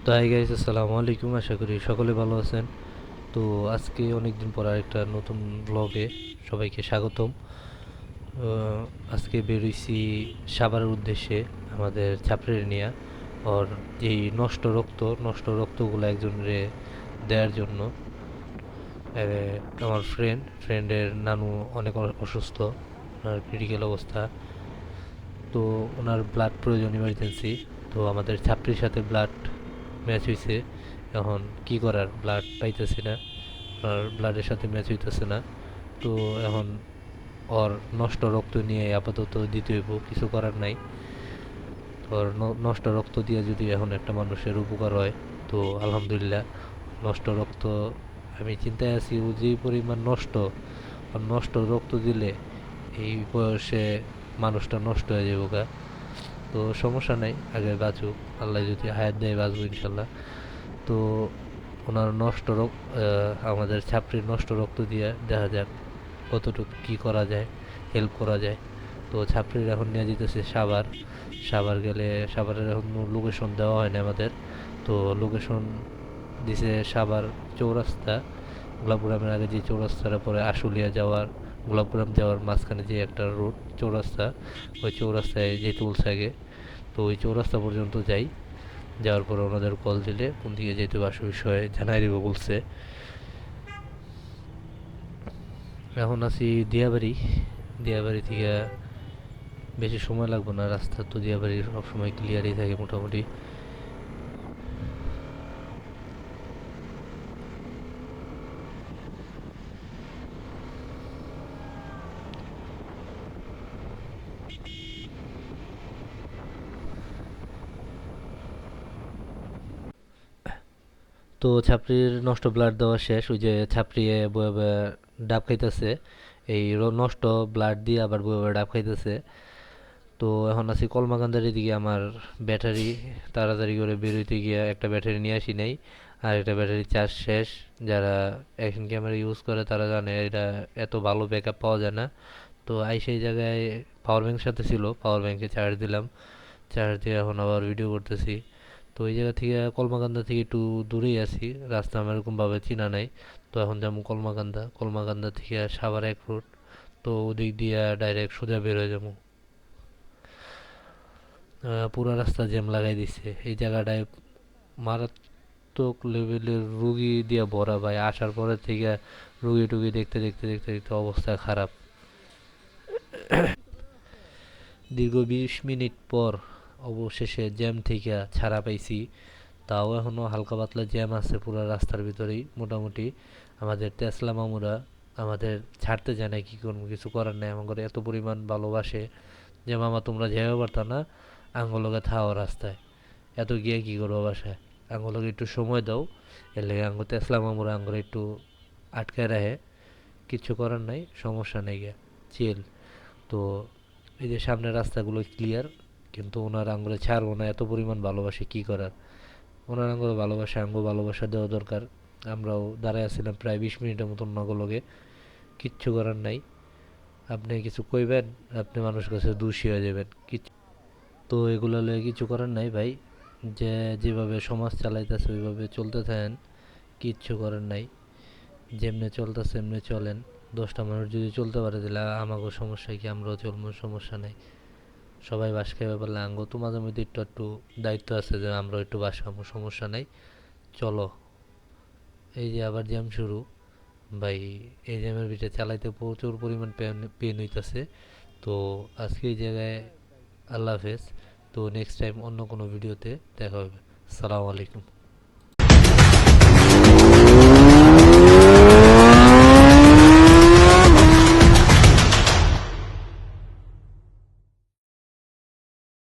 তো hi guys, আসসালামু আলাইকুম। আশা করি সকলে ভালো আছেন। তো আজকে অনেকদিন পর আরেকটা নতুন ব্লগে সবাইকে স্বাগতম। আজকে বেরোইছি সাভারের উদ্দেশ্যে আমাদের ছাত্রের নিয়ে ওর যেই নষ্ট রক্তগুলো একজনের দেওয়ার জন্য। আমার ফ্রেন্ডের নানু অনেক অসুস্থ, ওনার ক্রিটিক্যাল অবস্থা। তো ওনার ব্লাড প্রয়োজন ইমার্জেন্সি। তো আমাদের ছাত্রীর সাথে ব্লাড ম্যাচ হয়েছে। এখন কি করার, ব্লাড পাইতেছি না, আর ব্লাডের সাথে ম্যাচ হইতেছে না। তো এখন ওর নষ্ট রক্ত নিয়ে আপাতত দিতে হইব, কিছু করার নাই। ওর নষ্ট রক্ত দিয়ে যদি এখন একটা মানুষের উপকার হয় তো আলহামদুলিল্লাহ। নষ্ট রক্ত, আমি চিন্তায় আছি ও যে পরিমাণ নষ্ট, আর নষ্ট রক্ত দিলে এই বয়সে মানুষটা নষ্ট হয়ে যাবো গা। তো সমস্যা নাই, আগে বাঁচুক, আল্লাহ যদি হায়াত দেয় বাঁচবো ইনশাল্লাহ। তো ওনার আমাদের ছাত্রীর নষ্ট রক্ত দিয়ে দেখা যাক কতটুকু কি করা যায়, হেল্প করা যায়। তো ছাত্রীর এখন নিয়ে যেতেছে সাভার গেলে, সাভারের এখন লোকেশন দেওয়া হয় না আমাদের। তো লোকেশন দিছে সাভার চৌরাস্তা, গোলাপুরামের আগে যে চৌরাস্তাটা পরে আশুলিয়া যাওয়ার, গোলাপুরাম যাওয়ার মাঝখানে যে একটা রোড চৌরাস্তা, ওই চৌরাস্তায় যেতে বলছে আগে। তো ওই চৌরাস্তা পর্যন্ত যাই, যাওয়ার পর ওনাদের কল দিলে কোন দিকে যেতে হবে আসল বিষয়ে জানাই দিব বলছে। এখন আছি দিয়াবাড়ি। দিয়াবাড়ি থেকে বেশি সময় লাগবে না, রাস্তা তো দিয়াবাড়ি সবসময় ক্লিয়ারই থাকে মোটামুটি। তো ছাপড়ির নষ্ট ব্লাড দেওয়া শেষ, ওই যে ছাপড়িয়ে বয়ে বয়ে ডাব খাইতেছে। এই নষ্ট ব্লাড দিয়ে আবার বয়ে বয়ে ডাব খাইতেছে। তো এখন আছি কলমাকান্দার দিকে। আমার ব্যাটারি তাড়াতাড়ি করে বেরোইতে গিয়ে একটা ব্যাটারি নিয়ে আসি নাই, আর একটা ব্যাটারি চার্জ শেষ। যারা অ্যাকশন ক্যামেরা ইউজ করে তারা জানে এটা এত ভালো ব্যাকআপ পাওয়া যায় না। তো সেই জায়গায় পাওয়ার ব্যাংক সাথে ছিল, পাওয়ার ব্যাংকে চার্জ দিলাম, চার্জ দিয়ে এখন আবার ভিডিও করতেছি। তো এই জায়গা থেকে কলমাকান্দা থেকে একটু দূরেই আছি, রাস্তা আমার এরকমভাবে চিনা নাই। তো এখন যেমন কলমাকান্দা থেকে সাভার এক রুট। তো ওদিক দিয়ে ডাইরেক্ট সোজা বের হয়ে যাবো। পুরা রাস্তা জ্যাম লাগাই দিছে এই জায়গাটায়, মারাত্মক লেভেলের রুগী দিয়ে ভরা ভাই। আসার পরে থেকে রুগী টুগী দেখতে দেখতে দেখতে দেখতে অবস্থা খারাপ। দীর্ঘ 20 মিনিট পর অবশেষে জ্যাম থেকে ছাড়া পাইছি। তাও এখনো হালকা পাতলা জ্যাম আছে পুরো রাস্তার ভিতরেই মোটামুটি। আমাদের তেসলা মামুরা আমাদের ছাড়তে যায় না, কি করবো, কিছু করার নেই। আমাদের এত পরিমাণ ভালোবাসে যে মামা তোমরা যেতে পারতা না, আঙ্গলকে থাও রাস্তায়, এত গিয়ে কি করবো বাসায়, আঙ্গলকে একটু সময় দাও। এর লেগে আঙ্গ তেসলা মামুরা আঙ্গুর একটু আটকায় রাখে। কিচ্ছু করার নাই, সমস্যা নেই গিয়া, চিল। তো এই যে সামনের রাস্তাগুলো ক্লিয়ার, কিন্তু ওনার আঙ্গুলে ছাড়বো না, এত পরিমাণ ভালোবাসে, কি করার। ওনার আঙ্গুলে ভালোবাসা, আঙ্গু ভালোবাসা দেওয়া দরকার। আমরাও দাঁড়ায় আছিলাম প্রায় 20 মিনিটের মতন নগলগে, কিচ্ছু করার নাই। আপনি কিছু কইবেন, আপনি মানুষের কাছে দোষী হয়ে যাবেন কিচ্ছু। তো এগুলো লয়ে কিছু করার নাই ভাই, যে যেভাবে সমাজ চালাইতেছে ওইভাবে চলতে থাকেন, কিচ্ছু করার নাই। যেমনে চলতেছে এমনি চলেন। 10টা মানুষ যদি চলতে পারে তাহলে আমাকেও সমস্যা কি, আমরাও চলবো, সমস্যা নাই। সবাই বাস খাইবে পারলে আঙ্গো তো মাঝে মধ্যে একটু একটু দায়িত্ব আছে যে আমরাও একটু বাস খাবো, সমস্যা নাই, চলো। এই যে আবার জ্যাম শুরু ভাই। এই জ্যামের ভিতরে চালাইতে প্রচুর পরিমাণ পেন হইতেছে। তো আজকে এই জায়গায় আল্লাহ হাফেজ। তো নেক্সট টাইম অন্য কোনো ভিডিওতে দেখা হবে। সালাম আলাইকুম।